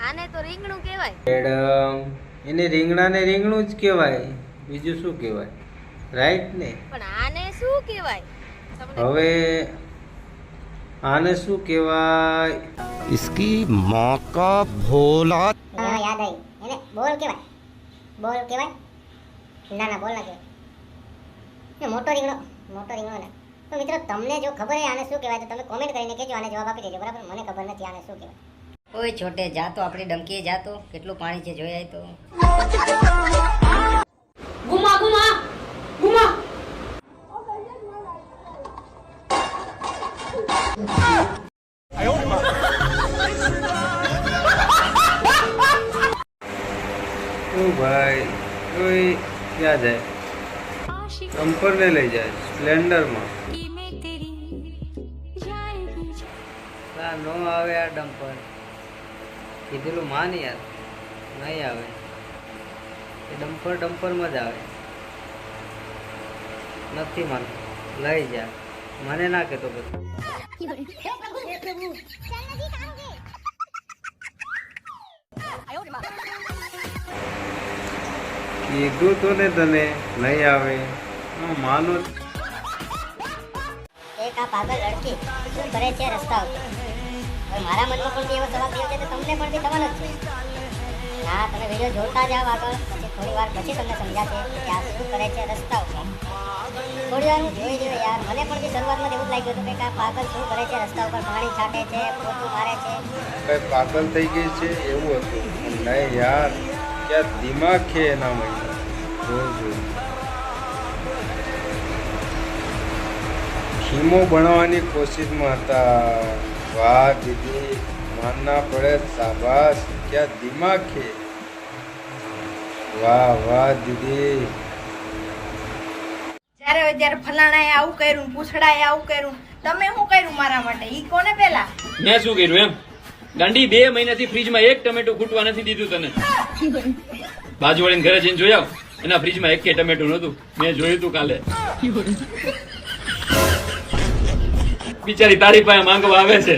આને તો રીંગણું કહેવાય. મેડમ એને રીંગણાને રીંગણું જ કહેવાય, બીજું શું કહેવાય? રાઈટ ને? પણ આને શું કહેવાય? હવે આને શું કહેવાય? इसकी माँ का भोला हाँ याद आई એને બોલ કહેવાય. બોલ કહેવાય? ના ના બોલ ના કહેવાય. એ મોટો રીંગણો ને. તો મિત્રો તમને જો ખબર છે આને શું કહેવાય તો તમે કોમેન્ટ કરીને કહેજો, આને જવાબ આપી દેજો. બરાબર, મને ખબર નથી આને શું કહેવાય. ઓય છોટે જા તો આપણી ડમકીએ જા તો, કેટલું પાણી છે જોઈ આય તો. ગુમા ગુમા ગુમા ઓ ભાઈ કોઈ ક્યાં જાય? ડમ્પર ને લઈ જાય સ્પ્લેન્ડરમાં. નો આવે આ ડમ્પર, કીધેલું માન યાર, નહીં આવે. એ ડમ્પરમાં જ આવે. નથી માનતો, લઈ જા. મને ના કહેતો બધું. કીધું તો ને તને નહીં આવે, માનો. એક આ પાગલ લડકી શું કરે છે રસ્તા ઉપર? હવે મારા મનમાં પણ બી એવો સવાલ થયો છે તો તમને પણ બી થવાનો જ છે. હા, તમે વિડીયો જોતા જાઓ આગળ, પછી થોડી વાર પછી તમને સમજાશે કે આ શું કરે છે રસ્તા ઉપર. થોડી વાર હું જોઈ રહ્યો યાર, મને પણ બી શરૂઆતમાં એવું જ લાગ્યું હતું કે આ પાગલ શું કરે છે રસ્તા ઉપર, પાણી છાંટે છે, પોતું મારે છે. કઈ પાગલ થઈ ગઈ છે એવું હતું. નહીં યાર, ક્યાં દિમાગ છે એના મહિના. ખીમો બનાવવાની કોશિશમાં હતા. વાહ દીદી, માનના પડે, શાબાશ, ક્યાં દિમાગ છે. વાહ વાહ દીદી. જ્યારે ફલાણાએ આવું કર્યું, પૂછડાએ આવું કર્યું, તમે શું કર્યું મારા માટે? ઈ કોને પેલા? મેં શું કર્યું એમ? ગાંડી 2 મહિનાથી ફ્રીજમાં એક ટમેટો ખૂટવા નથી દીધું તને. બાજુવાળીને ઘરે જઈને જોઈ આવ, એના ફ્રીજમાં એક ટમેટો નહોતું. મેં જોયું તું કાલે. બિચારી તારી પાસે માંગવા આવે છે.